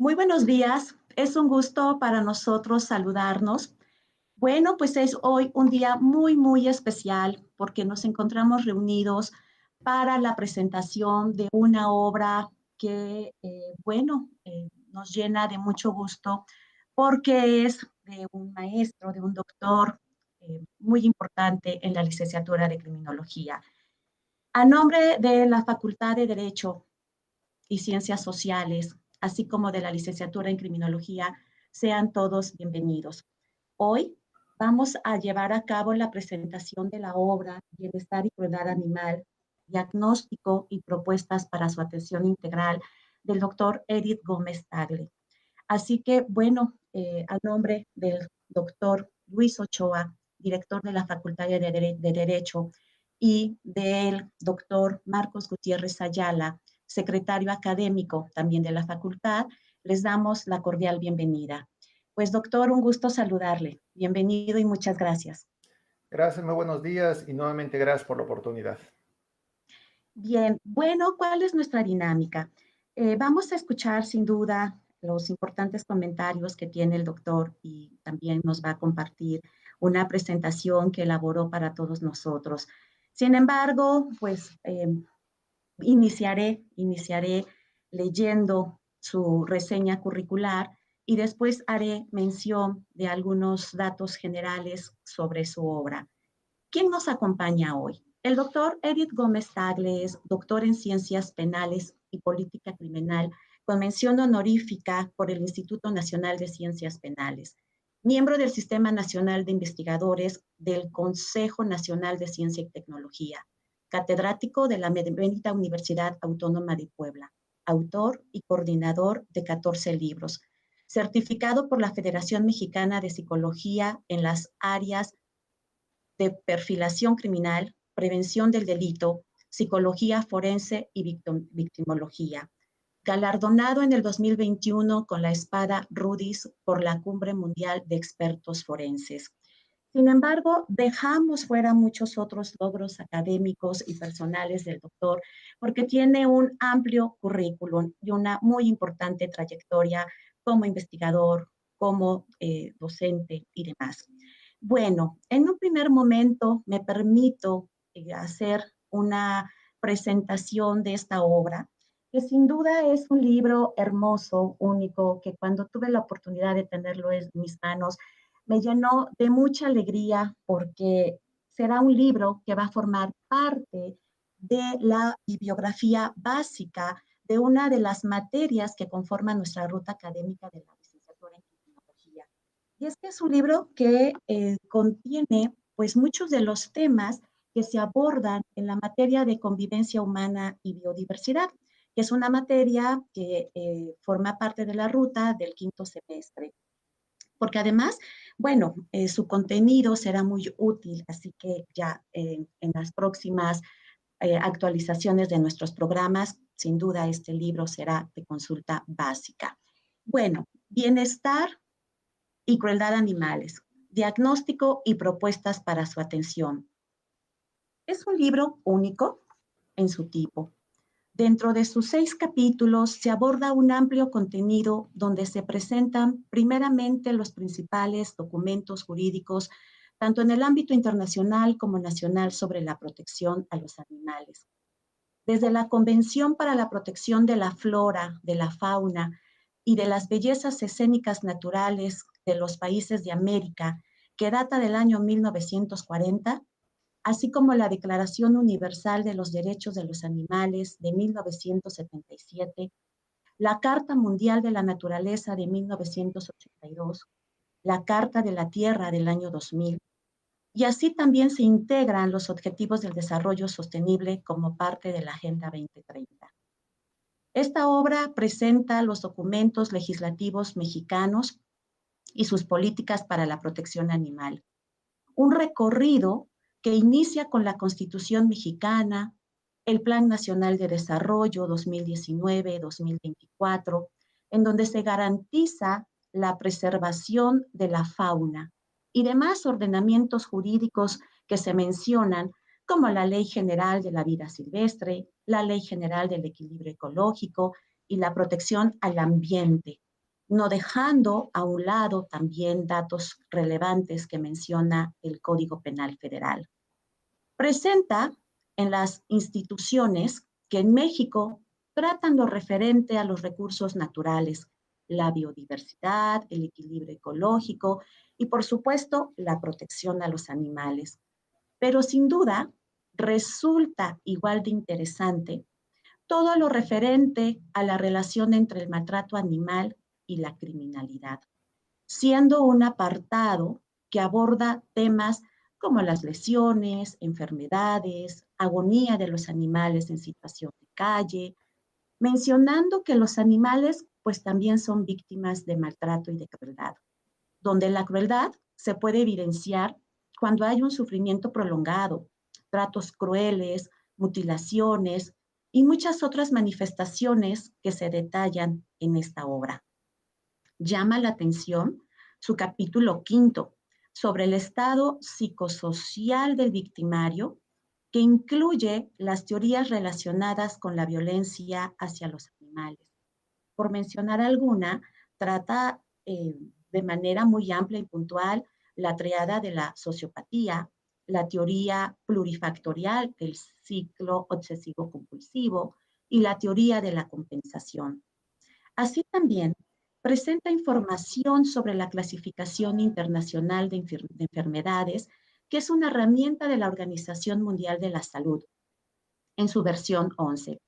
Muy buenos días. Es un gusto para nosotros saludarnos. Bueno, pues es hoy un día muy especial porque nos encontramos reunidos para la presentación de una obra que, nos llena de mucho gusto porque es de un maestro, de un doctor muy importante en la licenciatura de Criminología. A nombre de la Facultad de Derecho y Ciencias Sociales, así como de la licenciatura en Criminología, sean todos bienvenidos. Hoy vamos a llevar a cabo la presentación de la obra Bienestar y Crueldad Animal, diagnóstico y propuestas para su atención integral del doctor Edith Gómez Tagle. Así que, a nombre del doctor Luis Ochoa, director de la Facultad de Derecho, y del doctor Marcos Gutiérrez Ayala, secretario académico también de la facultad, les damos la cordial bienvenida. Pues doctor, un gusto saludarle. Bienvenido y muchas gracias. Gracias, muy buenos días y nuevamente gracias por la oportunidad. Bien, bueno, ¿cuál es nuestra dinámica? Vamos a escuchar sin duda los importantes comentarios que tiene el doctor y también nos va a compartir una presentación que elaboró para todos nosotros. Sin embargo, iniciaré leyendo su reseña curricular y después haré mención de algunos datos generales sobre su obra. ¿Quién nos acompaña hoy? El doctor Edith Gómez Tagle es doctor en Ciencias Penales y Política Criminal con mención honorífica por el Instituto Nacional de Ciencias Penales, miembro del Sistema Nacional de Investigadores del Consejo Nacional de Ciencia y Tecnología, catedrático de la Benemérita Universidad Autónoma de Puebla, autor y coordinador de 14 libros, certificado por la Federación Mexicana de Psicología en las áreas de perfilación criminal, prevención del delito, psicología forense y victimología. Galardonado en el 2021 con la espada Rudis por la Cumbre Mundial de Expertos Forenses. Sin embargo, dejamos fuera muchos otros logros académicos y personales del doctor porque tiene un amplio currículum y una muy importante trayectoria como investigador, como docente y demás. Bueno, en un primer momento me permito hacer una presentación de esta obra, que sin duda es un libro hermoso, único, que cuando tuve la oportunidad de tenerlo en mis manos, me llenó de mucha alegría porque será un libro que va a formar parte de la bibliografía básica de una de las materias que conforman nuestra ruta académica de la licenciatura en criminología. Y es que es un libro que contiene pues muchos de los temas que se abordan en la materia de convivencia humana y biodiversidad, que es una materia que forma parte de la ruta del quinto semestre. Porque además, su contenido será muy útil, así que ya en las próximas actualizaciones de nuestros programas, sin duda este libro será de consulta básica. Bueno, bienestar y crueldad animales, diagnóstico y propuestas para su atención. Es un libro único en su tipo. Dentro de sus 6 capítulos se aborda un amplio contenido donde se presentan primeramente los principales documentos jurídicos, tanto en el ámbito internacional como nacional, sobre la protección a los animales. Desde la Convención para la Protección de la Flora, de la Fauna y de las Bellezas Escénicas Naturales de los países de América, que data del año 1940, así como la Declaración Universal de los Derechos de los Animales de 1977, la Carta Mundial de la Naturaleza de 1982, la Carta de la Tierra del año 2000, y así también se integran los Objetivos del Desarrollo Sostenible como parte de la Agenda 2030. Esta obra presenta los documentos legislativos mexicanos y sus políticas para la protección animal. Un recorrido que inicia con la Constitución mexicana, el Plan Nacional de Desarrollo 2019-2024, en donde se garantiza la preservación de la fauna y demás ordenamientos jurídicos que se mencionan, como la Ley General de la Vida Silvestre, la Ley General del Equilibrio Ecológico y la protección al ambiente, no dejando a un lado también datos relevantes que menciona el Código Penal Federal. Presenta en las instituciones que en México tratan lo referente a los recursos naturales, la biodiversidad, el equilibrio ecológico y, por supuesto, la protección a los animales. Pero sin duda, resulta igual de interesante todo lo referente a la relación entre el maltrato animal y la criminalidad, siendo un apartado que aborda temas como las lesiones, enfermedades, agonía de los animales en situación de calle, mencionando que los animales pues también son víctimas de maltrato y de crueldad, donde la crueldad se puede evidenciar cuando hay un sufrimiento prolongado, tratos crueles, mutilaciones y muchas otras manifestaciones que se detallan en esta obra. Llama la atención su capítulo 5 sobre el estado psicosocial del victimario, que incluye las teorías relacionadas con la violencia hacia los animales. Por mencionar alguna, trata de manera muy amplia y puntual la triada de la sociopatía, la teoría plurifactorial del ciclo obsesivo-compulsivo y la teoría de la compensación. Así también presenta información sobre la clasificación internacional de enfermedades, que es una herramienta de la Organización Mundial de la Salud, en su versión 11,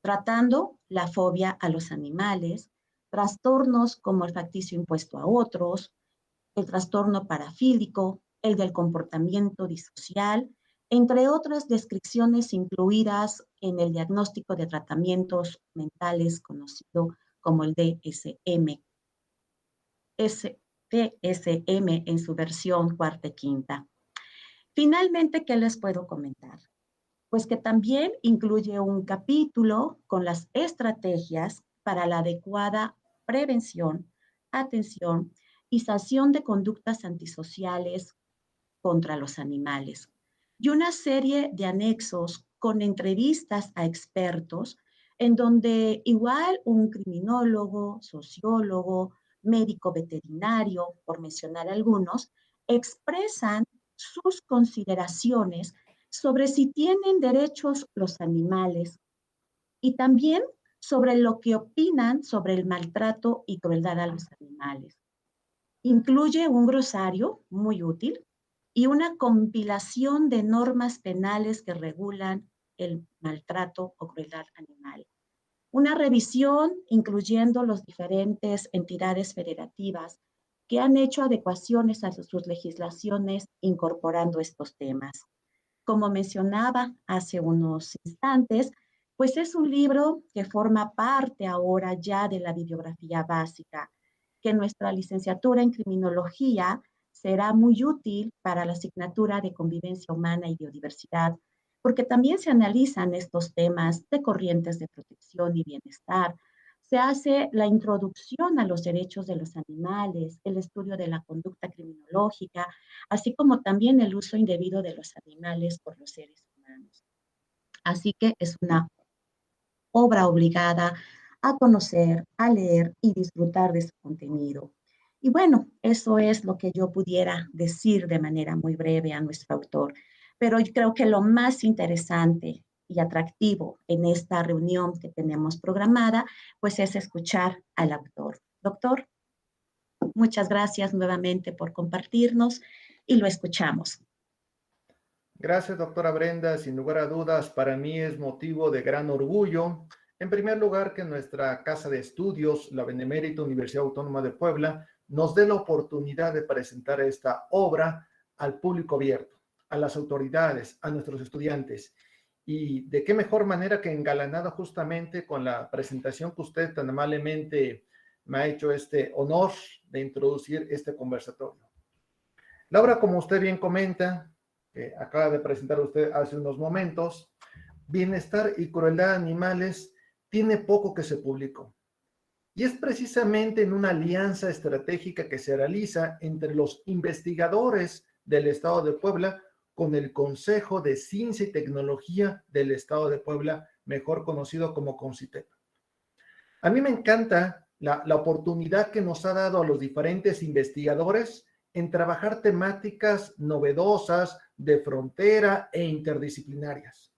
tratando la fobia a los animales, trastornos como el facticio impuesto a otros, el trastorno parafílico, el del comportamiento disocial, entre otras descripciones incluidas en el diagnóstico de tratamientos mentales conocido como el DSM, DSM en su versión cuarta y quinta. Finalmente, ¿qué les puedo comentar? Pues que también incluye un capítulo con las estrategias para la adecuada prevención, atención y sanción de conductas antisociales contra los animales. Y una serie de anexos con entrevistas a expertos en donde igual un criminólogo, sociólogo, médico veterinario, por mencionar algunos, expresan sus consideraciones sobre si tienen derechos los animales y también sobre lo que opinan sobre el maltrato y crueldad a los animales. Incluye un glosario muy útil y una compilación de normas penales que regulan el maltrato o crueldad animal. Una revisión incluyendo las diferentes entidades federativas que han hecho adecuaciones a sus legislaciones incorporando estos temas. Como mencionaba hace unos instantes, pues es un libro que forma parte ahora ya de la bibliografía básica, que nuestra licenciatura en criminología será muy útil para la asignatura de convivencia humana y biodiversidad, porque también se analizan estos temas de corrientes de protección y bienestar. Se hace la introducción a los derechos de los animales, el estudio de la conducta criminológica, así como también el uso indebido de los animales por los seres humanos. Así que es una obra obligada a conocer, a leer y disfrutar de su contenido. Y bueno, eso es lo que yo pudiera decir de manera muy breve a nuestro autor. Pero yo creo que lo más interesante y atractivo en esta reunión que tenemos programada, pues es escuchar al autor. Doctor, muchas gracias nuevamente por compartirnos y lo escuchamos. Gracias, doctora Brenda. Sin lugar a dudas, para mí es motivo de gran orgullo. En primer lugar, que nuestra casa de estudios, la Benemérita Universidad Autónoma de Puebla, nos dé la oportunidad de presentar esta obra al público abierto, a las autoridades, a nuestros estudiantes. Y de qué mejor manera que engalanada justamente con la presentación que usted tan amablemente me ha hecho este honor de introducir este conversatorio. La obra, como usted bien comenta, acaba de presentar usted hace unos momentos, Bienestar y Crueldad Animales, tiene poco que se publicó. Y es precisamente en una alianza estratégica que se realiza entre los investigadores del Estado de Puebla con el Consejo de Ciencia y Tecnología del Estado de Puebla, mejor conocido como CONCITEP. A mí me encanta la oportunidad que nos ha dado a los diferentes investigadores en trabajar temáticas novedosas, de frontera e interdisciplinarias.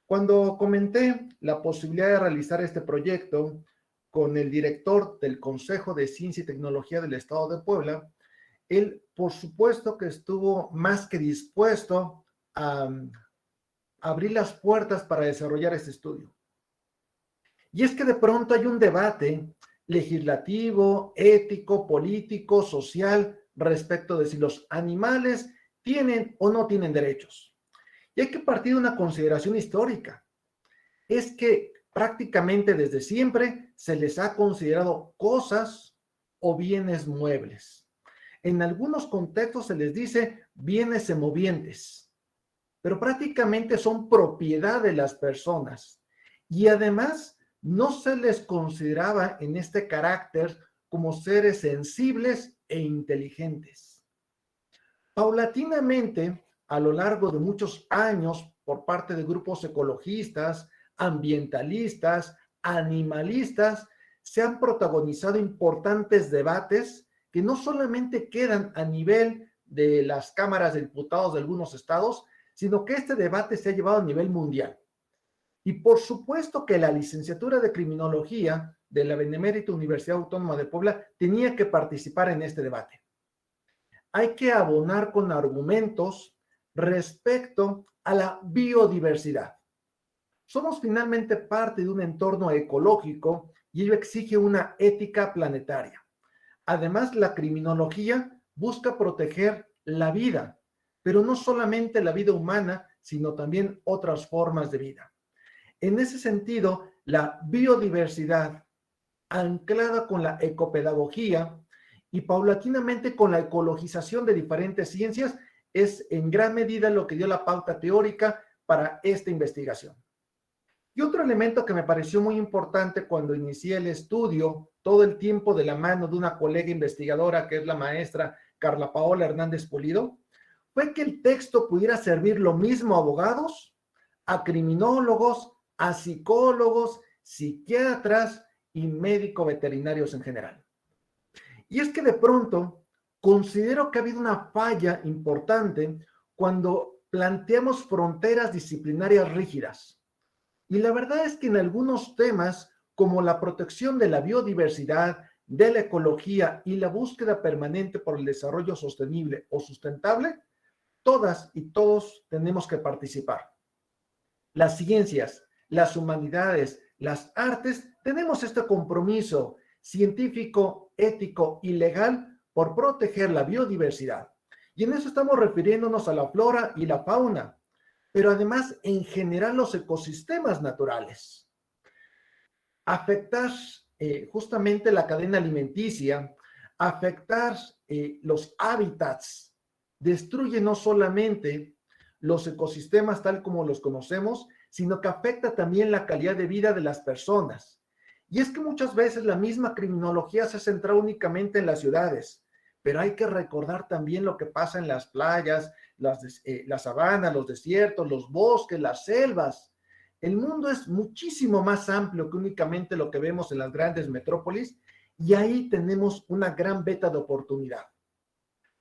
Cuando comenté la posibilidad de realizar este proyecto con el director del Consejo de Ciencia y Tecnología del Estado de Puebla, él, por supuesto, que estuvo más que dispuesto a abrir las puertas para desarrollar este estudio. Y es que de pronto hay un debate legislativo, ético, político, social, respecto de si los animales tienen o no tienen derechos. Y hay que partir de una consideración histórica. Es que prácticamente desde siempre se les ha considerado cosas o bienes muebles. En algunos contextos se les dice bienes semovientes, pero prácticamente son propiedad de las personas. Y además no se les consideraba en este carácter como seres sensibles e inteligentes. Paulatinamente, a lo largo de muchos años, por parte de grupos ecologistas, ambientalistas, animalistas, se han protagonizado importantes debates que no solamente quedan a nivel de las cámaras de diputados de algunos estados, sino que este debate se ha llevado a nivel mundial. Y por supuesto que la licenciatura de Criminología de la Benemérita Universidad Autónoma de Puebla tenía que participar en este debate. Hay que abonar con argumentos respecto a la biodiversidad. Somos finalmente parte de un entorno ecológico y ello exige una ética planetaria. Además, la criminología busca proteger la vida, pero no solamente la vida humana, sino también otras formas de vida. En ese sentido, la biodiversidad, anclada con la ecopedagogía y paulatinamente con la ecologización de diferentes ciencias, es en gran medida lo que dio la pauta teórica para esta investigación. Y otro elemento que me pareció muy importante cuando inicié el estudio, todo el tiempo de la mano de una colega investigadora que es la maestra Carla Paola Hernández Pulido, fue que el texto pudiera servir lo mismo a abogados, a criminólogos, a psicólogos, psiquiatras y médico veterinarios en general. Y es que de pronto considero que ha habido una falla importante cuando planteamos fronteras disciplinarias rígidas. Y la verdad es que en algunos temas, como la protección de la biodiversidad, de la ecología y la búsqueda permanente por el desarrollo sostenible o sustentable, todas y todos tenemos que participar. Las ciencias, las humanidades, las artes, tenemos este compromiso científico, ético y legal por proteger la biodiversidad. Y en eso estamos refiriéndonos a la flora y la fauna, pero además en general los ecosistemas naturales. Afectar justamente la cadena alimenticia, afectar los hábitats, destruye no solamente los ecosistemas tal como los conocemos, sino que afecta también la calidad de vida de las personas. Y es que muchas veces la misma criminología se centra únicamente en las ciudades, pero hay que recordar también lo que pasa en las playas, la sabana, los desiertos, los bosques, las selvas. El mundo es muchísimo más amplio que únicamente lo que vemos en las grandes metrópolis y ahí tenemos una gran beta de oportunidad.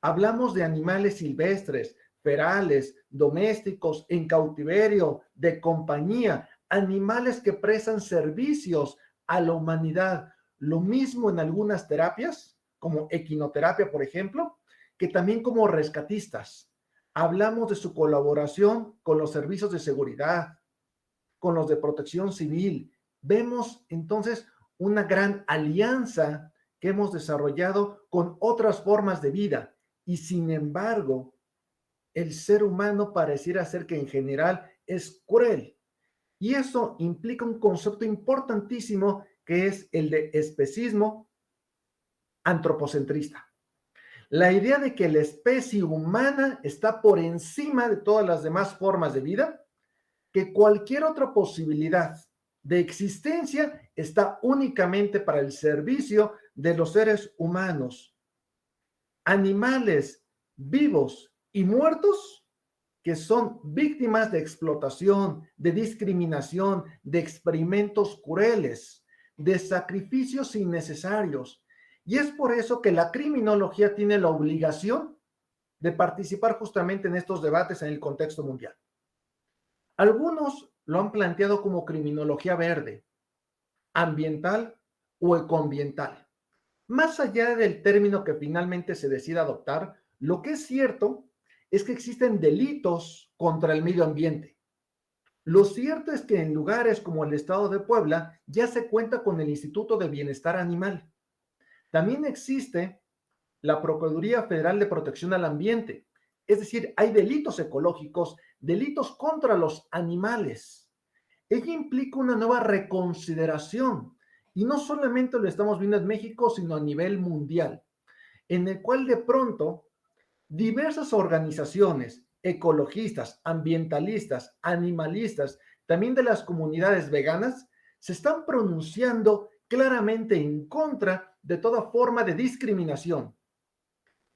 Hablamos de animales silvestres, ferales, domésticos, en cautiverio, de compañía, animales que prestan servicios a la humanidad. Lo mismo en algunas terapias, como equinoterapia, por ejemplo, que también como rescatistas. Hablamos de su colaboración con los servicios de seguridad, con los de protección civil. Vemos entonces una gran alianza que hemos desarrollado con otras formas de vida y sin embargo, el ser humano pareciera ser que en general es cruel. Y eso implica un concepto importantísimo que es el de especismo antropocentrista. La idea de que la especie humana está por encima de todas las demás formas de vida, que cualquier otra posibilidad de existencia está únicamente para el servicio de los seres humanos. Animales vivos y muertos que son víctimas de explotación, de discriminación, de experimentos crueles. de sacrificios innecesarios. Y es por eso que la criminología tiene la obligación de participar justamente en estos debates en el contexto mundial. Algunos lo han planteado como criminología verde, ambiental o ecoambiental. Más allá del término que finalmente se decida adoptar, lo que es cierto es que existen delitos contra el medio ambiente. Lo cierto es que en lugares como el estado de Puebla ya se cuenta con el Instituto de Bienestar Animal. También existe la Procuraduría Federal de Protección al Ambiente. Es decir, hay delitos ecológicos, delitos contra los animales. Ello implica una nueva reconsideración. Y no solamente lo estamos viendo en México, sino a nivel mundial, en el cual de pronto diversas organizaciones ecologistas, ambientalistas, animalistas, también de las comunidades veganas, se están pronunciando claramente en contra de toda forma de discriminación,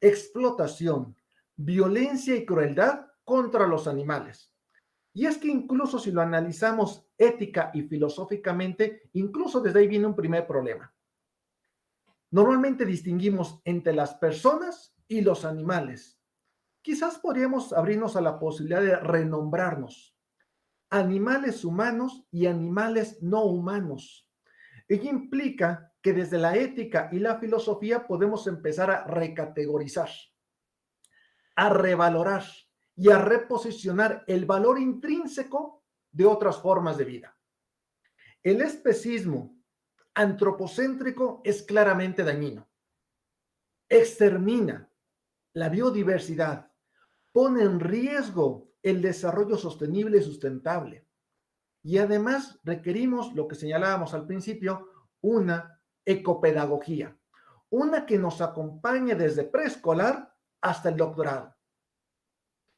explotación, violencia y crueldad contra los animales. Y es que incluso si lo analizamos ética y filosóficamente, incluso desde ahí viene un primer problema. Normalmente distinguimos entre las personas y los animales. Quizás podríamos abrirnos a la posibilidad de renombrarnos animales humanos y animales no humanos. Ello implica que desde la ética y la filosofía podemos empezar a recategorizar, a revalorar y a reposicionar el valor intrínseco de otras formas de vida. El especismo antropocéntrico es claramente dañino. Extermina la biodiversidad, pone en riesgo el desarrollo sostenible y sustentable. Y además requerimos, lo que señalábamos al principio, una ecopedagogía, una que nos acompañe desde preescolar hasta el doctorado.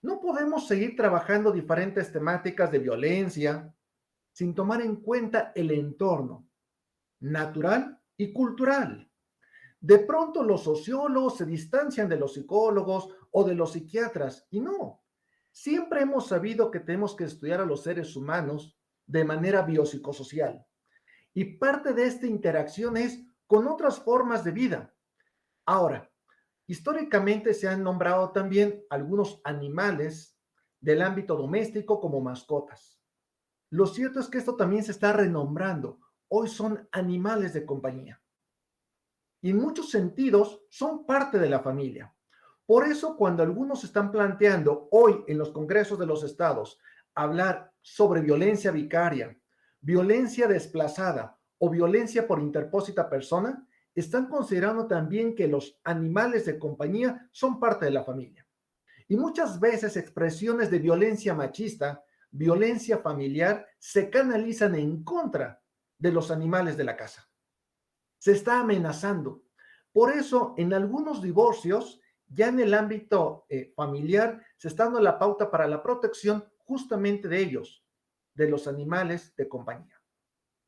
No podemos seguir trabajando diferentes temáticas de violencia sin tomar en cuenta el entorno natural y cultural. De pronto los sociólogos se distancian de los psicólogos o de los psiquiatras y no. Siempre hemos sabido que tenemos que estudiar a los seres humanos de manera biopsicosocial. Y parte de esta interacción es con otras formas de vida. Ahora, históricamente se han nombrado también algunos animales del ámbito doméstico como mascotas. Lo cierto es que esto también se está renombrando. Hoy son animales de compañía. Y en muchos sentidos son parte de la familia. Por eso, cuando algunos están planteando hoy en los congresos de los estados hablar sobre violencia vicaria, violencia desplazada o violencia por interpósita persona, están considerando también que los animales de compañía son parte de la familia. Y muchas veces expresiones de violencia machista, violencia familiar, se canalizan en contra de los animales de la casa. Se está amenazando. Por eso, en algunos divorcios, ya en el ámbito familiar, se está dando la pauta para la protección justamente de ellos, de los animales de compañía.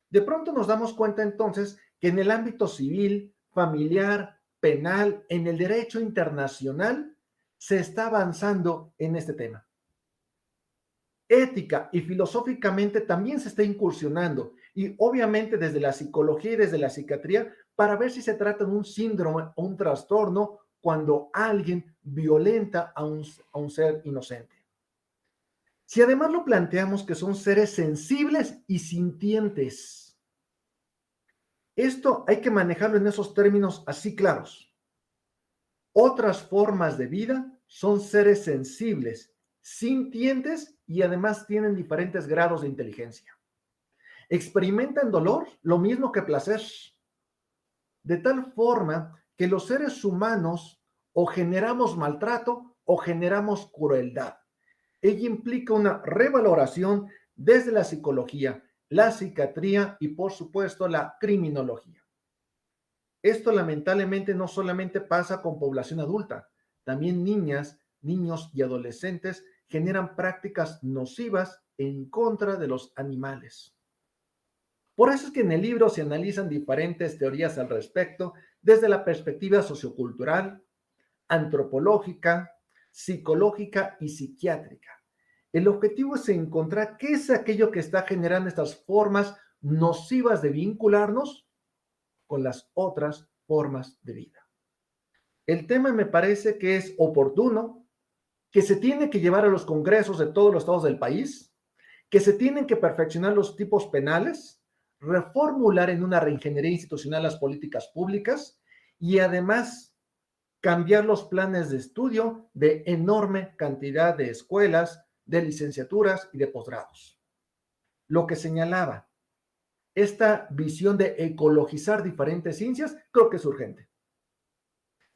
De pronto nos damos cuenta entonces que en el ámbito civil, familiar, penal, en el derecho internacional, se está avanzando en este tema. Ética y filosóficamente también se está incursionando y obviamente desde la psicología y desde la psiquiatría para ver si se trata de un síndrome o un trastorno cuando alguien violenta a un ser inocente. Si además lo planteamos que son seres sensibles y sintientes, esto hay que manejarlo en esos términos así claros. Otras formas de vida son seres sensibles, sintientes y además tienen diferentes grados de inteligencia. Experimentan dolor lo mismo que placer, de tal forma que los seres humanos o generamos maltrato o generamos crueldad. Ello implica una revaloración desde la psicología, la psiquiatría y por supuesto la criminología. Esto lamentablemente no solamente pasa con población adulta, también niñas, niños y adolescentes generan prácticas nocivas en contra de los animales. Por eso es que en el libro se analizan diferentes teorías al respecto desde la perspectiva sociocultural, antropológica, psicológica y psiquiátrica. El objetivo es encontrar qué es aquello que está generando estas formas nocivas de vincularnos con las otras formas de vida. El tema me parece que es oportuno, que se tiene que llevar a los congresos de todos los estados del país, que se tienen que perfeccionar los tipos penales, reformular en una reingeniería institucional las políticas públicas y además cambiar los planes de estudio de enorme cantidad de escuelas, de licenciaturas y de posgrados. Lo que señalaba, esta visión de ecologizar diferentes ciencias, creo que es urgente.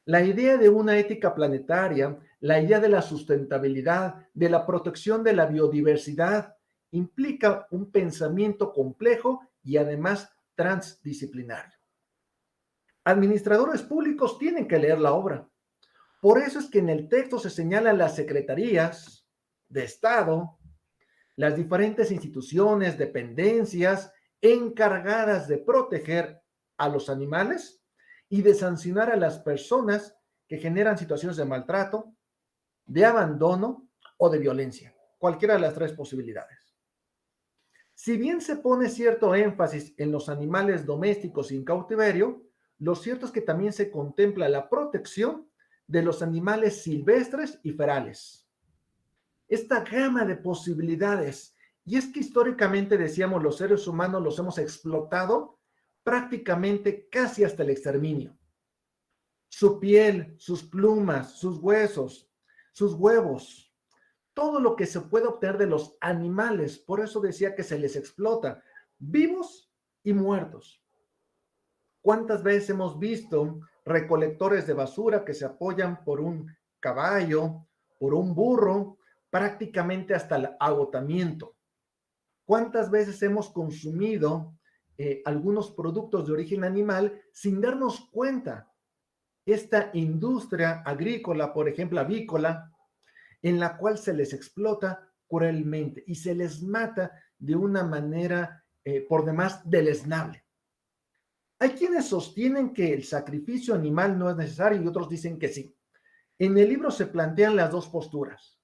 La idea de una ética planetaria, la idea de la sustentabilidad, de la protección de la biodiversidad, implica un pensamiento complejo y además transdisciplinario. Administradores públicos tienen que leer la obra. Por eso es que en el texto se señalan las secretarías de Estado, las diferentes instituciones, dependencias encargadas de proteger a los animales y de sancionar a las personas que generan situaciones de maltrato, de abandono o de violencia, cualquiera de las tres posibilidades. Si bien se pone cierto énfasis en los animales domésticos en cautiverio, lo cierto es que también se contempla la protección de los animales silvestres y ferales. Esta gama de posibilidades, y es que históricamente decíamos los seres humanos los hemos explotado prácticamente casi hasta el exterminio. Su piel, sus plumas, sus huesos, sus huevos, todo lo que se puede obtener de los animales, por eso decía que se les explota, vivos y muertos. ¿Cuántas veces hemos visto recolectores de basura que se apoyan por un caballo, por un burro, prácticamente hasta el agotamiento? ¿Cuántas veces hemos consumido algunos productos de origen animal sin darnos cuenta? Esta industria agrícola, por ejemplo, avícola, en la cual se les explota cruelmente y se les mata de una manera por demás deleznable. Hay quienes sostienen que el sacrificio animal no es necesario y otros dicen que sí. En el libro se plantean las dos posturas.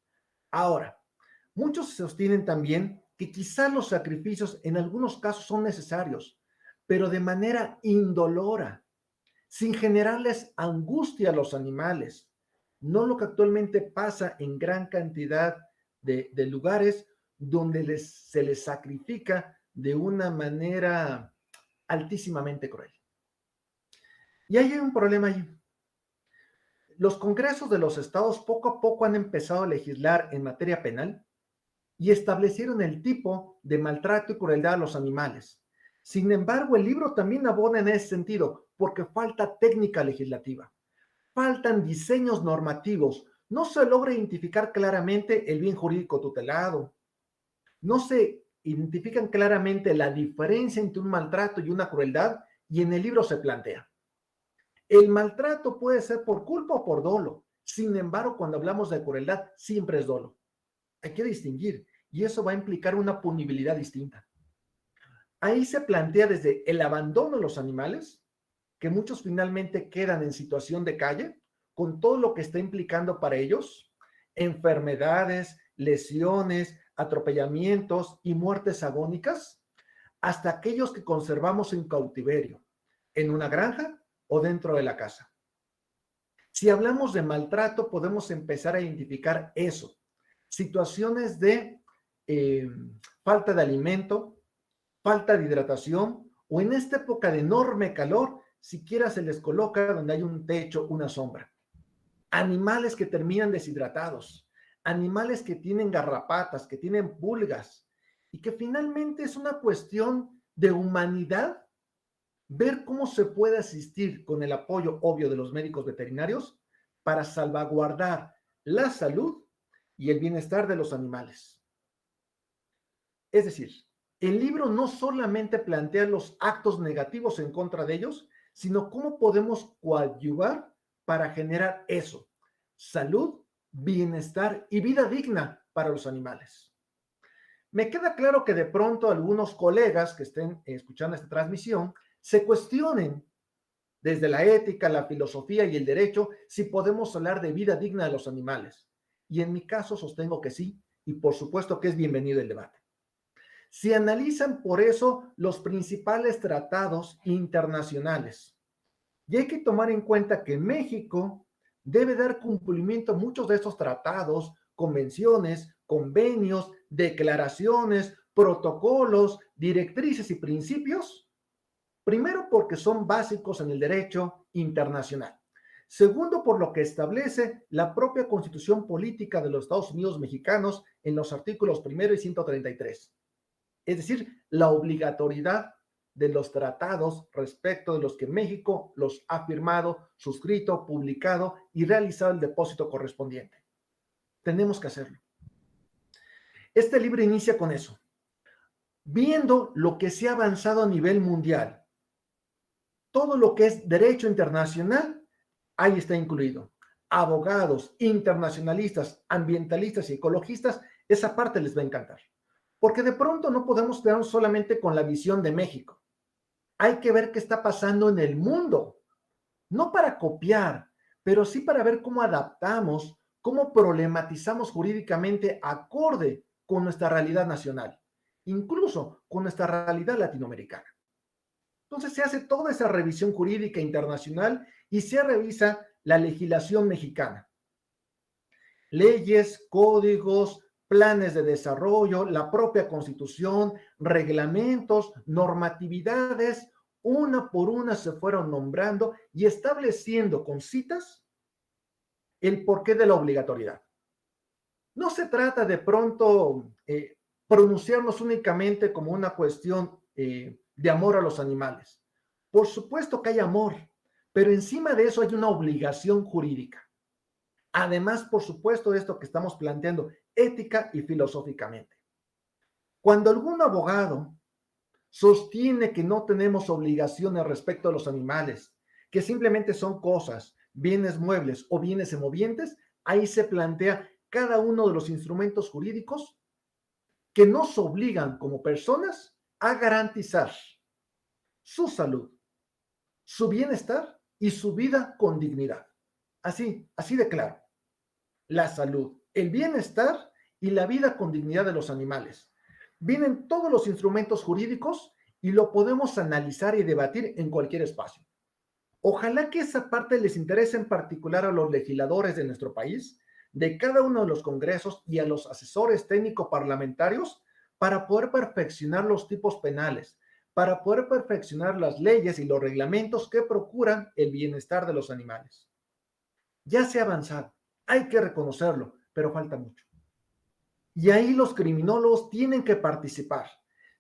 Ahora, muchos sostienen también que quizá los sacrificios en algunos casos son necesarios, pero de manera indolora, sin generarles angustia a los animales. No lo que actualmente pasa en gran cantidad de lugares donde se les sacrifica de una manera altísimamente cruel. Y hay un problema ahí. Los congresos de los estados poco a poco han empezado a legislar en materia penal y establecieron el tipo de maltrato y crueldad a los animales. Sin embargo, el libro también abona en ese sentido, porque falta técnica legislativa, faltan diseños normativos, no se logra identificar claramente el bien jurídico tutelado, no se identifican claramente la diferencia entre un maltrato y una crueldad, y en el libro se plantea. El maltrato puede ser por culpa o por dolo. Sin embargo, cuando hablamos de crueldad, siempre es dolo. Hay que distinguir, y eso va a implicar una punibilidad distinta. Ahí se plantea desde el abandono de los animales, que muchos finalmente quedan en situación de calle, con todo lo que está implicando para ellos, enfermedades, lesiones, atropellamientos y muertes agónicas, hasta aquellos que conservamos en cautiverio, en una granja o dentro de la casa. Si hablamos de maltrato, podemos empezar a identificar eso. Situaciones de falta de alimento, falta de hidratación, o en esta época de enorme calor, siquiera se les coloca donde hay un techo, una sombra. Animales que terminan deshidratados, animales que tienen garrapatas, que tienen pulgas, y que finalmente es una cuestión de humanidad ver cómo se puede asistir con el apoyo obvio de los médicos veterinarios para salvaguardar la salud y el bienestar de los animales. Es decir, el libro no solamente plantea los actos negativos en contra de ellos, sino cómo podemos coadyuvar para generar eso, salud, bienestar y vida digna para los animales. Me queda claro que de pronto algunos colegas que estén escuchando esta transmisión se cuestionen desde la ética, la filosofía y el derecho si podemos hablar de vida digna de los animales. Y en mi caso sostengo que sí, y por supuesto que es bienvenido el debate. Se analizan por eso los principales tratados internacionales. Y hay que tomar en cuenta que México debe dar cumplimiento a muchos de estos tratados, convenciones, convenios, declaraciones, protocolos, directrices y principios. Primero, porque son básicos en el derecho internacional. Segundo, por lo que establece la propia Constitución Política de los Estados Unidos Mexicanos en los artículos 1 y 133. Es decir, la obligatoriedad de los tratados respecto de los que México los ha firmado, suscrito, publicado y realizado el depósito correspondiente. Tenemos que hacerlo. Este libro inicia con eso. Viendo lo que se ha avanzado a nivel mundial, todo lo que es derecho internacional, ahí está incluido. Abogados, internacionalistas, ambientalistas y ecologistas, esa parte les va a encantar. Porque de pronto no podemos quedarnos solamente con la visión de México. Hay que ver qué está pasando en el mundo. No para copiar, pero sí para ver cómo adaptamos, cómo problematizamos jurídicamente acorde con nuestra realidad nacional, incluso con nuestra realidad latinoamericana. Entonces se hace toda esa revisión jurídica internacional y se revisa la legislación mexicana. Leyes, códigos, planes de desarrollo, la propia constitución, reglamentos, normatividades, una por una se fueron nombrando y estableciendo con citas el porqué de la obligatoriedad. No se trata de pronto pronunciarnos únicamente como una cuestión de amor a los animales. Por supuesto que hay amor, pero encima de eso hay una obligación jurídica. Además, por supuesto, de esto que estamos planteando, ética y filosóficamente. Cuando algún abogado sostiene que no tenemos obligaciones respecto a los animales, que simplemente son cosas, bienes muebles o bienes semovientes, ahí se plantea cada uno de los instrumentos jurídicos que nos obligan como personas a garantizar su salud, su bienestar y su vida con dignidad. Así de claro. La salud, el bienestar y la vida con dignidad de los animales. Vienen todos los instrumentos jurídicos y lo podemos analizar y debatir en cualquier espacio. Ojalá que esa parte les interese en particular a los legisladores de nuestro país, de cada uno de los congresos y a los asesores técnico-parlamentarios para poder perfeccionar los tipos penales, para poder perfeccionar las leyes y los reglamentos que procuran el bienestar de los animales. Ya se ha avanzado, hay que reconocerlo, pero falta mucho. Y ahí los criminólogos tienen que participar.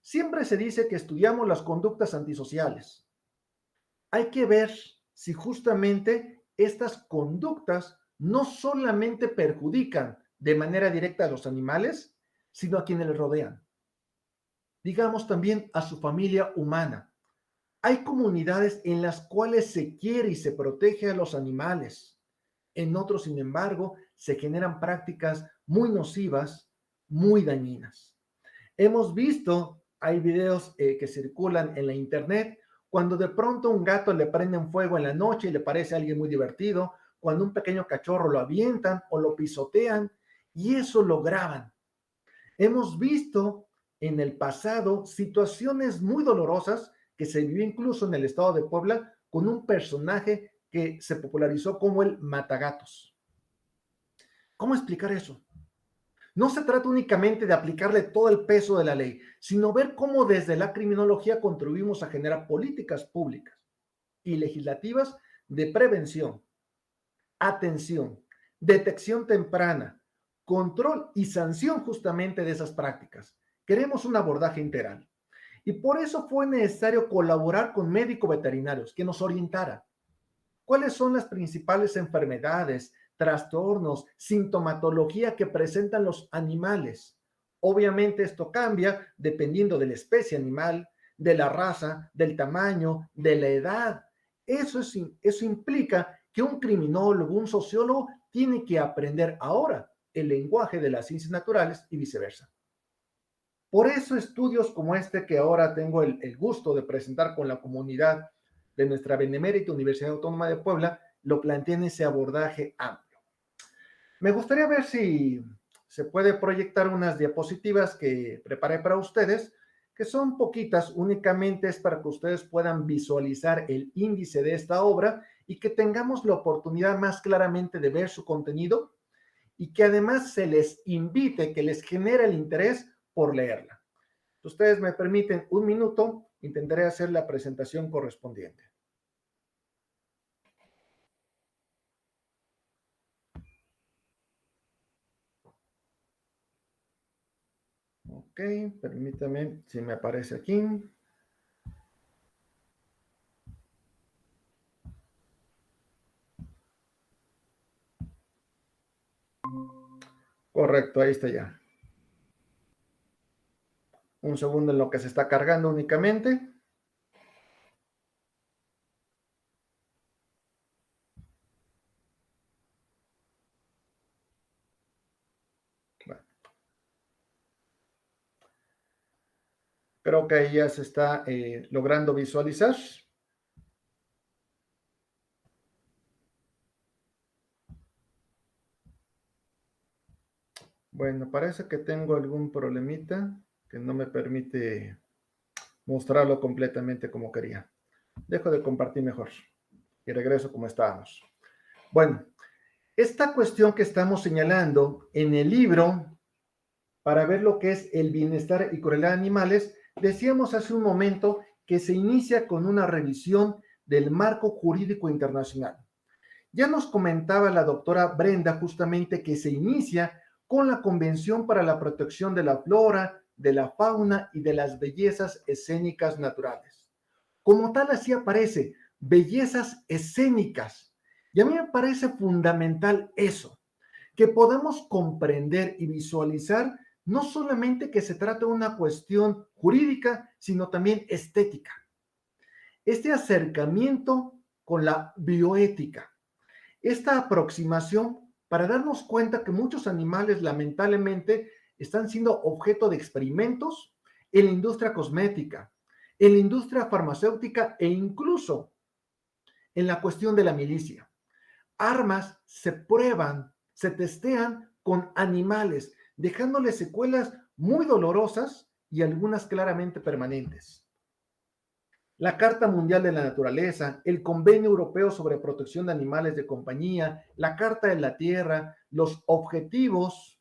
Siempre se dice que estudiamos las conductas antisociales. Hay que ver si justamente estas conductas no solamente perjudican de manera directa a los animales, sino a quienes les rodean. Digamos también a su familia humana. Hay comunidades en las cuales se quiere y se protege a los animales. En otros, sin embargo, se generan prácticas muy nocivas, muy dañinas. Hemos visto, hay videos que circulan en la internet, cuando de pronto un gato le prenden fuego en la noche y le parece a alguien muy divertido, cuando un pequeño cachorro lo avientan o lo pisotean y eso lo graban. Hemos visto en el pasado situaciones muy dolorosas que se vivió incluso en el estado de Puebla con un personaje que se popularizó como el matagatos. ¿Cómo explicar eso? No se trata únicamente de aplicarle todo el peso de la ley, sino ver cómo desde la criminología contribuimos a generar políticas públicas y legislativas de prevención, atención, detección temprana, control y sanción justamente de esas prácticas. Queremos un abordaje integral. Y por eso fue necesario colaborar con médicos veterinarios que nos orientaran. ¿Cuáles son las principales enfermedades, trastornos, sintomatología que presentan los animales? Obviamente esto cambia dependiendo de la especie animal, de la raza, del tamaño, de la edad. Eso implica que un criminólogo, un sociólogo, tiene que aprender ahora el lenguaje de las ciencias naturales y viceversa. Por eso estudios como este que ahora tengo el gusto de presentar con la comunidad de nuestra Benemérita Universidad Autónoma de Puebla, lo plantean ese abordaje amplio. Me gustaría ver si se puede proyectar unas diapositivas que preparé para ustedes, que son poquitas, únicamente es para que ustedes puedan visualizar el índice de esta obra y que tengamos la oportunidad más claramente de ver su contenido y que además se les invite, que les genere el interés por leerla. Si ustedes me permiten un minuto, intentaré hacer la presentación correspondiente. Ok, permítame si me aparece aquí. Correcto, ahí está ya. Un segundo en lo que se está cargando únicamente. Bueno, creo que ahí ya se está logrando visualizar. Bueno, parece que tengo algún problemita que no me permite mostrarlo completamente como quería. Dejo de compartir mejor y regreso como estábamos. Bueno, esta cuestión que estamos señalando en el libro, para ver lo que es el bienestar y crueldad de animales, decíamos hace un momento que se inicia con una revisión del marco jurídico internacional. Ya nos comentaba la doctora Brenda justamente que se inicia con la Convención para la Protección de la Flora, de la Fauna y de las Bellezas Escénicas Naturales. Como tal, así aparece, bellezas escénicas. Y a mí me parece fundamental eso, que podamos comprender y visualizar no solamente que se trata de una cuestión jurídica, sino también estética. Este acercamiento con la bioética, esta aproximación para darnos cuenta que muchos animales lamentablemente están siendo objeto de experimentos en la industria cosmética, en la industria farmacéutica e incluso en la cuestión de la milicia. Armas se prueban, se testean con animales, dejándoles secuelas muy dolorosas y algunas claramente permanentes. La Carta Mundial de la Naturaleza, el Convenio Europeo sobre Protección de Animales de Compañía, la Carta de la Tierra, los objetivos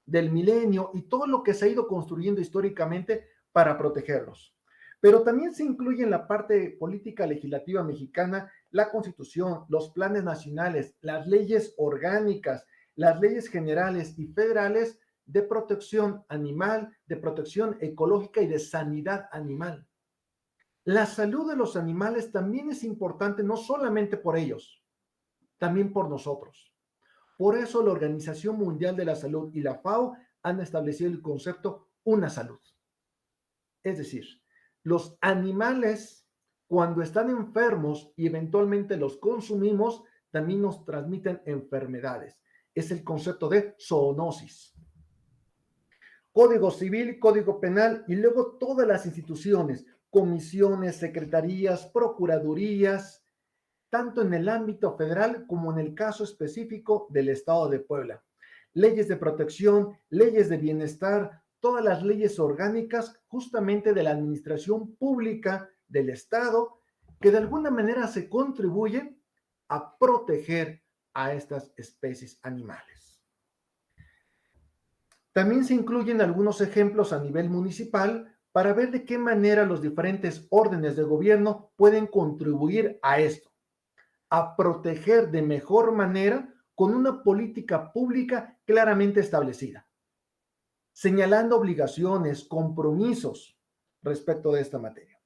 del milenio y todo lo que se ha ido construyendo históricamente para protegerlos. Pero también se incluye en la parte política legislativa mexicana la Constitución, los planes nacionales, las leyes orgánicas, las leyes generales y federales de protección animal, de protección ecológica y de sanidad animal. La salud de los animales también es importante, no solamente por ellos, también por nosotros. Por eso la Organización Mundial de la Salud y la FAO han establecido el concepto una salud. Es decir, los animales, cuando están enfermos y eventualmente los consumimos, también nos transmiten enfermedades. Es el concepto de zoonosis. Código civil, código penal y luego todas las instituciones, comisiones, secretarías, procuradurías, tanto en el ámbito federal como en el caso específico del Estado de Puebla. Leyes de protección, leyes de bienestar, todas las leyes orgánicas justamente de la administración pública del Estado, que de alguna manera se contribuye a proteger a estas especies animales. También se incluyen algunos ejemplos a nivel municipal para ver de qué manera los diferentes órdenes de gobierno pueden contribuir a esto, a proteger de mejor manera con una política pública claramente establecida, señalando obligaciones, compromisos respecto de esta materia.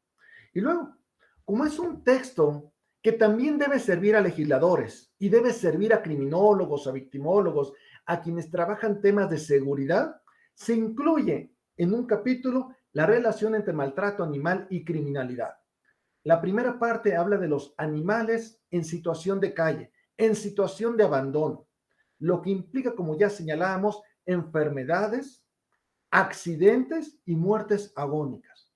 Y luego, como es un texto que también debe servir a legisladores y debe servir a criminólogos, a victimólogos, a quienes trabajan temas de seguridad, se incluye en un capítulo la relación entre maltrato animal y criminalidad. La primera parte habla de los animales en situación de calle, en situación de abandono, lo que implica, como ya señalábamos, enfermedades, accidentes y muertes agónicas.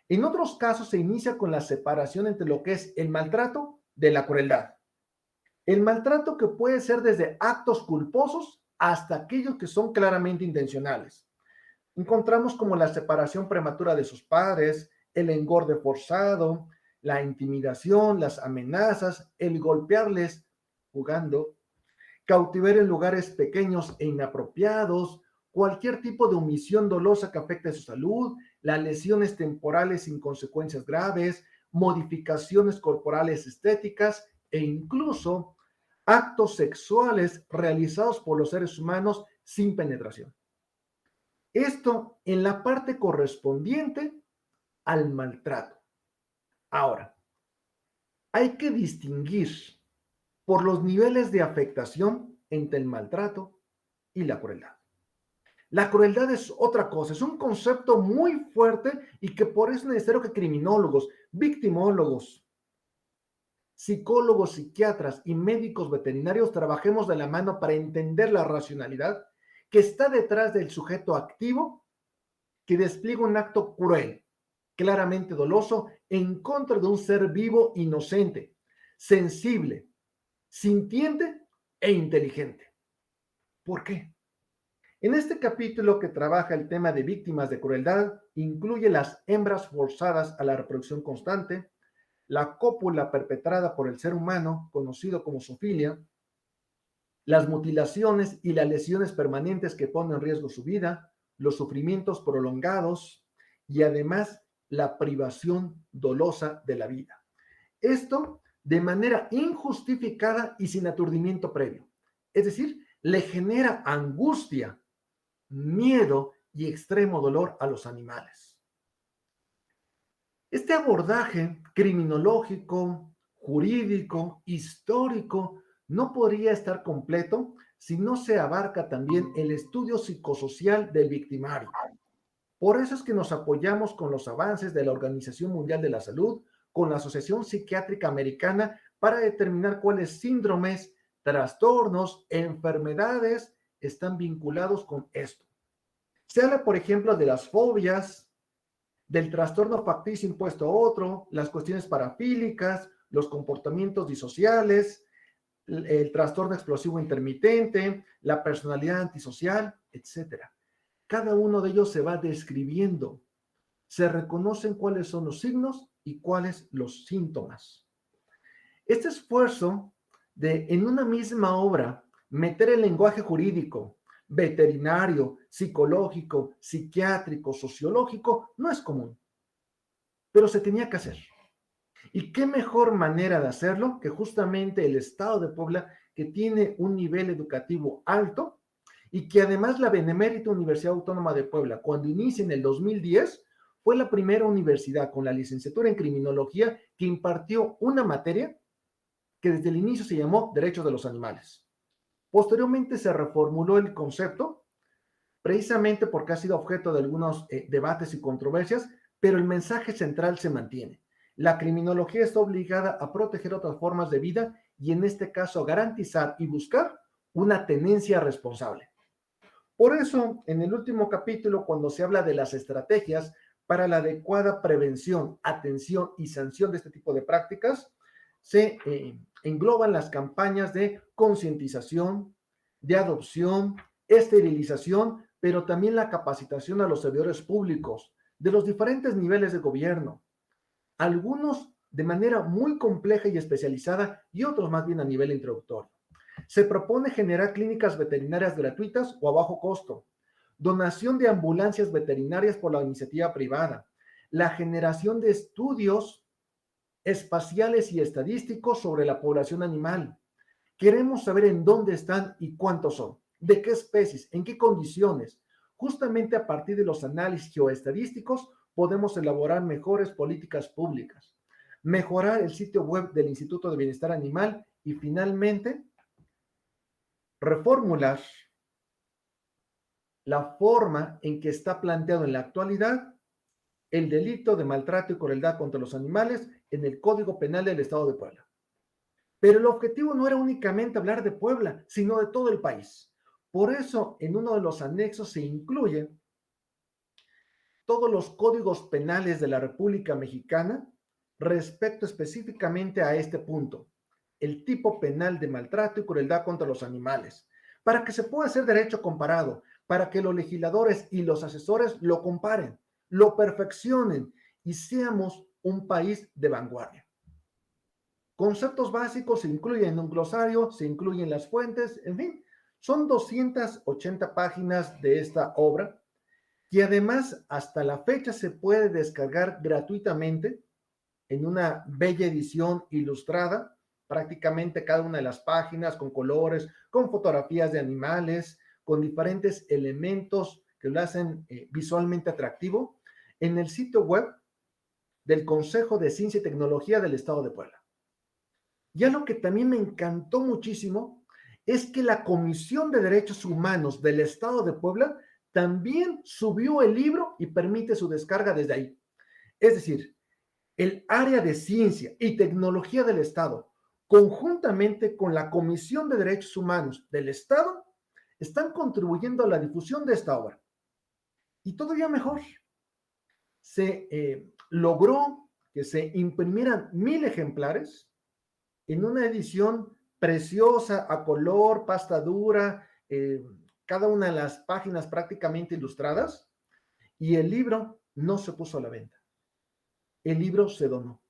En otros casos se inicia con la separación entre lo que es el maltrato de la crueldad. El maltrato que puede ser desde actos culposos hasta aquellos que son claramente intencionales. Encontramos como la separación prematura de sus padres, el engorde forzado, la intimidación, las amenazas, el golpearles jugando, cautiverio en lugares pequeños e inapropiados, cualquier tipo de omisión dolosa que afecte su salud, las lesiones temporales sin consecuencias graves, modificaciones corporales estéticas e incluso actos sexuales realizados por los seres humanos sin penetración. Esto en la parte correspondiente al maltrato. Ahora, hay que distinguir por los niveles de afectación entre el maltrato y la crueldad. La crueldad es otra cosa, es un concepto muy fuerte y que por eso es necesario que criminólogos, victimólogos, psicólogos, psiquiatras y médicos veterinarios trabajemos de la mano para entender la racionalidad que está detrás del sujeto activo que despliega un acto cruel, claramente doloso, en contra de un ser vivo inocente, sensible, sintiente e inteligente. ¿Por qué? En este capítulo que trabaja el tema de víctimas de crueldad, incluye las hembras forzadas a la reproducción constante, la cópula perpetrada por el ser humano, conocido como zoofilia, las mutilaciones y las lesiones permanentes que ponen en riesgo su vida, los sufrimientos prolongados y además la privación dolosa de la vida. Esto de manera injustificada y sin aturdimiento previo. Es decir, le genera angustia, miedo y extremo dolor a los animales. Este abordaje criminológico, jurídico, histórico, no podría estar completo si no se abarca también el estudio psicosocial del victimario. Por eso es que nos apoyamos con los avances de la Organización Mundial de la Salud, con la Asociación Psiquiátrica Americana, para determinar cuáles síndromes, trastornos, enfermedades están vinculados con esto. Se habla, por ejemplo, de las fobias, del trastorno facticio impuesto a otro, las cuestiones parafílicas, los comportamientos disociales, el trastorno explosivo intermitente, la personalidad antisocial, etcétera. Cada uno de ellos se va describiendo. Se reconocen cuáles son los signos y cuáles los síntomas. Este esfuerzo de en una misma obra meter el lenguaje jurídico, veterinario, psicológico, psiquiátrico, sociológico, no es común, pero se tenía que hacer. ¿Y qué mejor manera de hacerlo que justamente el Estado de Puebla, que tiene un nivel educativo alto y que además la Benemérita Universidad Autónoma de Puebla, cuando inicia en el 2010, fue la primera universidad con la licenciatura en criminología que impartió una materia que desde el inicio se llamó Derechos de los Animales. Posteriormente se reformuló el concepto, precisamente porque ha sido objeto de algunos debates y controversias, pero el mensaje central se mantiene. La criminología está obligada a proteger otras formas de vida y en este caso garantizar y buscar una tenencia responsable. Por eso, en el último capítulo, cuando se habla de las estrategias para la adecuada prevención, atención y sanción de este tipo de prácticas, se engloban las campañas de concientización, de adopción, esterilización, pero también la capacitación a los servidores públicos de los diferentes niveles de gobierno, algunos de manera muy compleja y especializada y otros más bien a nivel introductorio. Se propone generar clínicas veterinarias gratuitas o a bajo costo, donación de ambulancias veterinarias por la iniciativa privada, la generación de estudios espaciales y estadísticos sobre la población animal. Queremos saber en dónde están y cuántos son, de qué especies, en qué condiciones. Justamente a partir de los análisis geoestadísticos podemos elaborar mejores políticas públicas, mejorar el sitio web del Instituto de Bienestar Animal y finalmente reformular la forma en que está planteado en la actualidad el delito de maltrato y crueldad contra los animales en el Código Penal del Estado de Puebla. Pero el objetivo no era únicamente hablar de Puebla, sino de todo el país. Por eso, en uno de los anexos se incluye todos los códigos penales de la República Mexicana respecto específicamente a este punto, el tipo penal de maltrato y crueldad contra los animales, para que se pueda hacer derecho comparado, para que los legisladores y los asesores lo comparen, lo perfeccionen y seamos un país de vanguardia. Conceptos básicos se incluyen en un glosario, se incluyen las fuentes, en fin, son 280 páginas de esta obra y además hasta la fecha se puede descargar gratuitamente en una bella edición ilustrada, prácticamente cada una de las páginas con colores, con fotografías de animales, con diferentes elementos que lo hacen visualmente atractivo, en el sitio web del Consejo de Ciencia y Tecnología del Estado de Puebla. Ya lo que también me encantó muchísimo es que la Comisión de Derechos Humanos del Estado de Puebla también subió el libro y permite su descarga desde ahí. Es decir, el área de ciencia y tecnología del Estado, conjuntamente con la Comisión de Derechos Humanos del Estado, están contribuyendo a la difusión de esta obra. Y todavía mejor, se logró que se imprimieran 1000 ejemplares en una edición preciosa, a color, pasta dura, cada una de las páginas prácticamente ilustradas, y el libro no se puso a la venta. El libro se donó.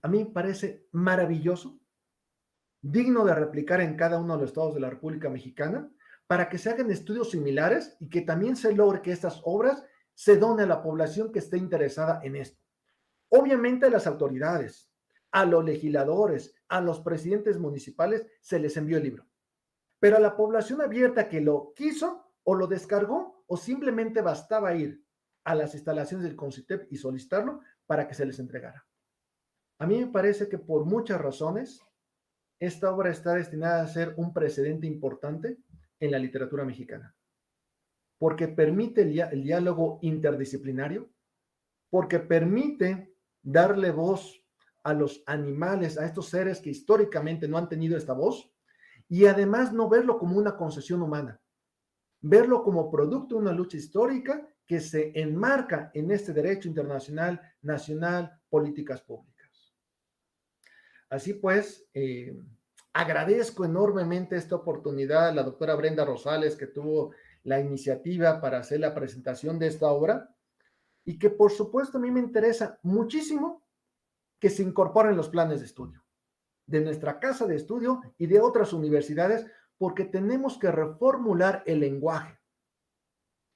A mí me parece maravilloso, digno de replicar en cada uno de los estados de la República Mexicana, para que se hagan estudios similares y que también se logre que estas obras se donen a la población que esté interesada en esto. Obviamente a las autoridades, a los legisladores, a los presidentes municipales se les envió el libro, pero a la población abierta que lo quiso o lo descargó o simplemente bastaba ir a las instalaciones del CONCITEP y solicitarlo para que se les entregara. A mí me parece que por muchas razones esta obra está destinada a ser un precedente importante en la literatura mexicana, porque permite el diálogo interdisciplinario, porque permite darle voz a los animales, a estos seres que históricamente no han tenido esta voz, y además no verlo como una concesión humana, verlo como producto de una lucha histórica que se enmarca en este derecho internacional, nacional, políticas públicas. Así pues, agradezco enormemente esta oportunidad a la doctora Brenda Rosales, que tuvo la iniciativa para hacer la presentación de esta obra, y que por supuesto a mí me interesa muchísimo que se incorporen los planes de estudio de nuestra casa de estudio y de otras universidades, porque tenemos que reformular el lenguaje.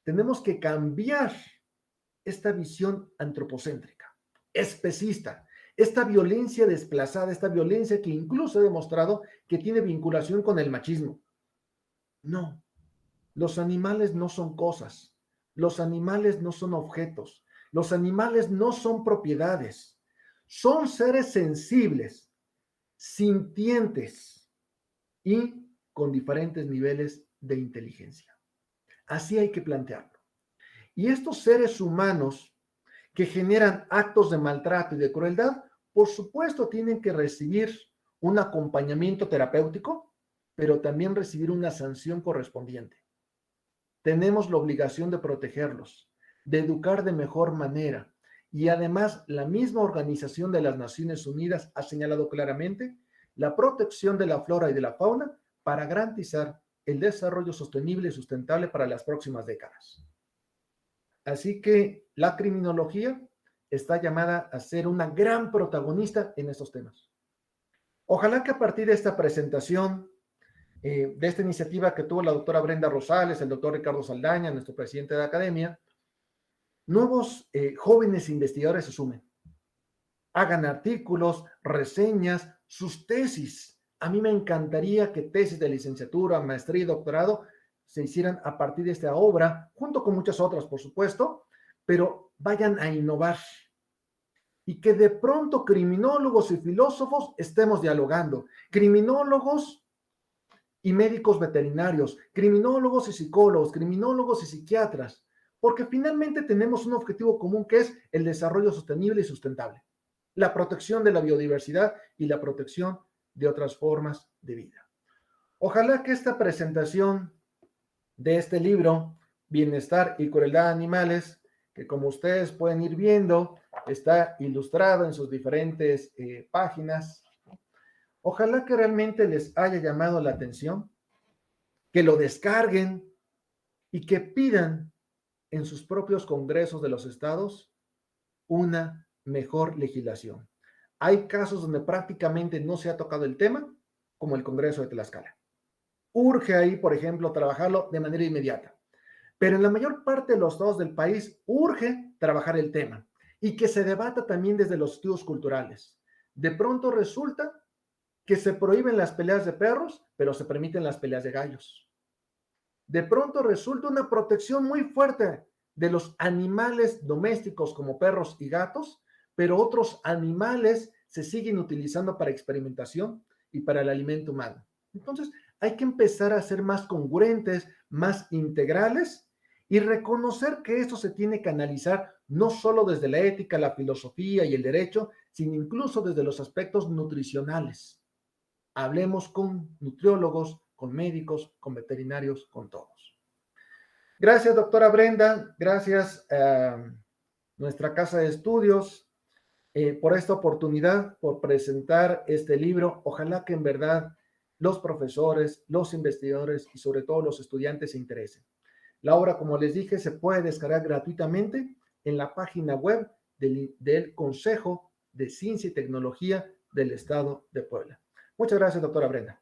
Tenemos que cambiar esta visión antropocéntrica, especista, esta violencia desplazada, esta violencia que incluso he demostrado que tiene vinculación con el machismo. No, los animales no son cosas, los animales no son objetos, los animales no son propiedades, son seres sensibles, sintientes y con diferentes niveles de inteligencia. Así hay que plantearlo. Y estos seres humanos que generan actos de maltrato y de crueldad, por supuesto tienen que recibir un acompañamiento terapéutico, pero también recibir una sanción correspondiente. Tenemos la obligación de protegerlos, de educar de mejor manera, y además la misma Organización de las Naciones Unidas ha señalado claramente la protección de la flora y de la fauna para garantizar el desarrollo sostenible y sustentable para las próximas décadas. Así que la criminología está llamada a ser una gran protagonista en estos temas. Ojalá que a partir de esta presentación, de esta iniciativa que tuvo la doctora Brenda Rosales, el doctor Ricardo Saldaña, nuestro presidente de la academia, nuevos jóvenes investigadores se sumen, hagan artículos, reseñas, sus tesis. A mí me encantaría que tesis de licenciatura, maestría y doctorado se hicieran a partir de esta obra, junto con muchas otras, por supuesto, pero vayan a innovar. Y que de pronto criminólogos y filósofos estemos dialogando. Criminólogos y médicos veterinarios, criminólogos y psicólogos, criminólogos y psiquiatras, porque finalmente tenemos un objetivo común que es el desarrollo sostenible y sustentable, la protección de la biodiversidad y la protección de otras formas de vida. Ojalá que esta presentación de este libro, Bienestar y Crueldad de Animales, que como ustedes pueden ir viendo, está ilustrado en sus diferentes páginas. Ojalá que realmente les haya llamado la atención, que lo descarguen, y que pidan en sus propios congresos de los estados una mejor legislación. Hay casos donde prácticamente no se ha tocado el tema, como el Congreso de Tlaxcala. Urge ahí, por ejemplo, trabajarlo de manera inmediata. Pero en la mayor parte de los estados del país urge trabajar el tema y que se debata también desde los estudios culturales. De pronto resulta que se prohíben las peleas de perros, pero se permiten las peleas de gallos. De pronto resulta una protección muy fuerte de los animales domésticos como perros y gatos, pero otros animales se siguen utilizando para experimentación y para el alimento humano. Entonces, hay que empezar a ser más congruentes, más integrales y reconocer que esto se tiene que analizar no solo desde la ética, la filosofía y el derecho, sino incluso desde los aspectos nutricionales. Hablemos con nutriólogos, con médicos, con veterinarios, con todos. Gracias, doctora Brenda. Gracias a nuestra casa de estudios por esta oportunidad, por presentar este libro. Ojalá que en verdad los profesores, los investigadores y sobre todo los estudiantes se interesen. La obra, como les dije, se puede descargar gratuitamente en la página web del Consejo de Ciencia y Tecnología del Estado de Puebla. Muchas gracias, doctora Brenda.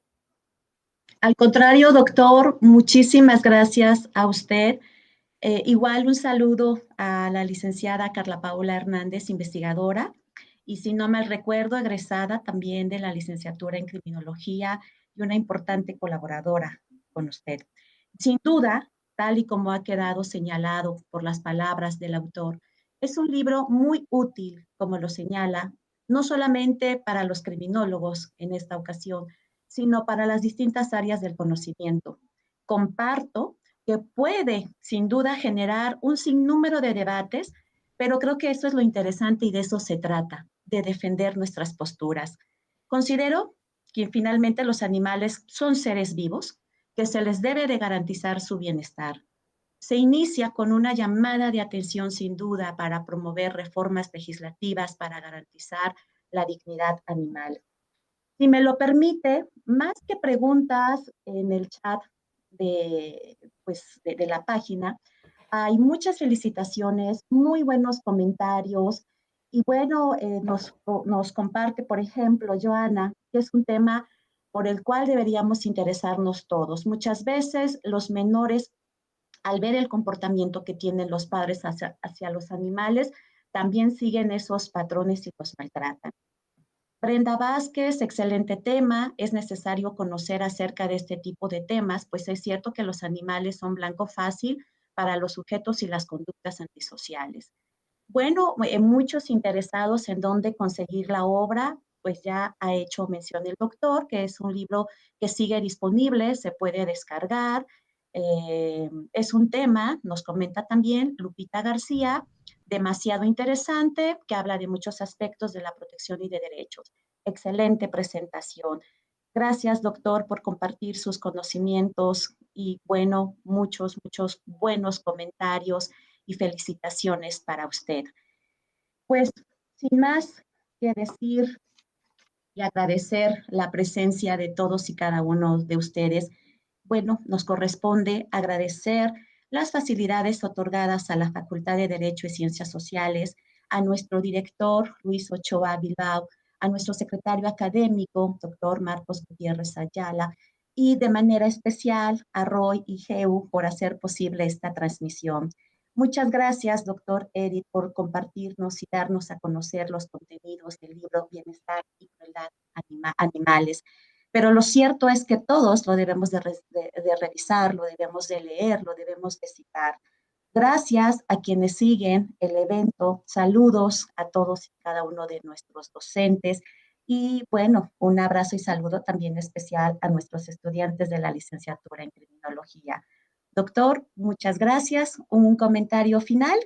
Al contrario, doctor, muchísimas gracias a usted. Igual un saludo a la licenciada Carla Paola Hernández, investigadora, y si no mal recuerdo, egresada también de la licenciatura en criminología y una importante colaboradora con usted. Sin duda, tal y como ha quedado señalado por las palabras del autor, es un libro muy útil, como lo señala, no solamente para los criminólogos en esta ocasión, sino para las distintas áreas del conocimiento. Comparto que puede sin duda generar un sinnúmero de debates, pero creo que eso es lo interesante y de eso se trata, de defender nuestras posturas. Considero que finalmente los animales son seres vivos, que se les debe de garantizar su bienestar. Se inicia con una llamada de atención sin duda para promover reformas legislativas para garantizar la dignidad animal. Si me lo permite, más que preguntas en el chat de la página, hay muchas felicitaciones, muy buenos comentarios y bueno, nos comparte, por ejemplo, Joana, que es un tema por el cual deberíamos interesarnos todos. Muchas veces los menores, al ver el comportamiento que tienen los padres hacia los animales, también siguen esos patrones y los maltratan. Brenda Vázquez, excelente tema. Es necesario conocer acerca de este tipo de temas, pues es cierto que los animales son blanco fácil para los sujetos y las conductas antisociales. Bueno, muchos interesados en dónde conseguir la obra, pues ya ha hecho mención el doctor, que es un libro que sigue disponible, se puede descargar. Es un tema, nos comenta también Lupita García, demasiado interesante, que habla de muchos aspectos de la protección y de derechos. Excelente presentación. Gracias, doctor, por compartir sus conocimientos y, bueno, muchos buenos comentarios y felicitaciones para usted. Pues, sin más que decir y agradecer la presencia de todos y cada uno de ustedes, bueno, nos corresponde agradecer las facilidades otorgadas a la Facultad de Derecho y Ciencias Sociales, a nuestro director Luis Ochoa Bilbao, a nuestro secretario académico, doctor Marcos Gutiérrez Ayala, y de manera especial a Roy y Geu por hacer posible esta transmisión. Muchas gracias, doctor Edith, por compartirnos y darnos a conocer los contenidos del libro Bienestar y Crueldad Animales. Pero lo cierto es que todos lo debemos de revisar, lo debemos de leer, lo debemos de citar. Gracias a quienes siguen el evento. Saludos a todos y cada uno de nuestros docentes. Y bueno, un abrazo y saludo también especial a nuestros estudiantes de la licenciatura en criminología. Doctor, muchas gracias. ¿Un comentario final?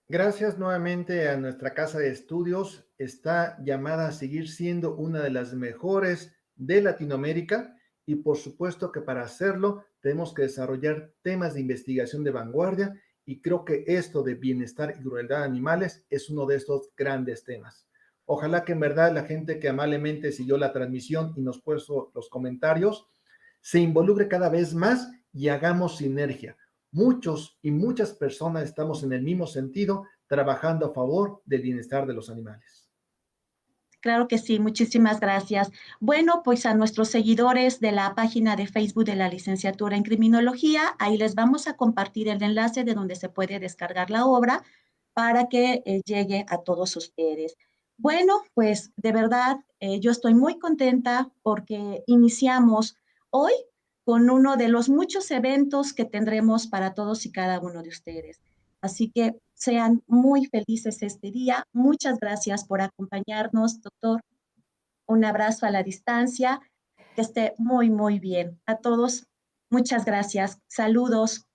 Gracias nuevamente a nuestra casa de estudios. Está llamada a seguir siendo una de las mejores de Latinoamérica y por supuesto que para hacerlo tenemos que desarrollar temas de investigación de vanguardia y creo que esto de bienestar y crueldad de animales es uno de estos grandes temas. Ojalá que en verdad la gente que amablemente siguió la transmisión y nos puso los comentarios se involucre cada vez más y hagamos sinergia. Muchos y muchas personas estamos en el mismo sentido, trabajando a favor del bienestar de los animales. Claro que sí, muchísimas gracias. Bueno, pues a nuestros seguidores de la página de Facebook de la licenciatura en criminología, ahí les vamos a compartir el enlace de donde se puede descargar la obra para que llegue a todos ustedes. Bueno, pues de verdad, yo estoy muy contenta porque iniciamos hoy con uno de los muchos eventos que tendremos para todos y cada uno de ustedes. Así que sean muy felices este día. Muchas gracias por acompañarnos, doctor. Un abrazo a la distancia. Que esté muy, muy bien. A todos, muchas gracias. Saludos.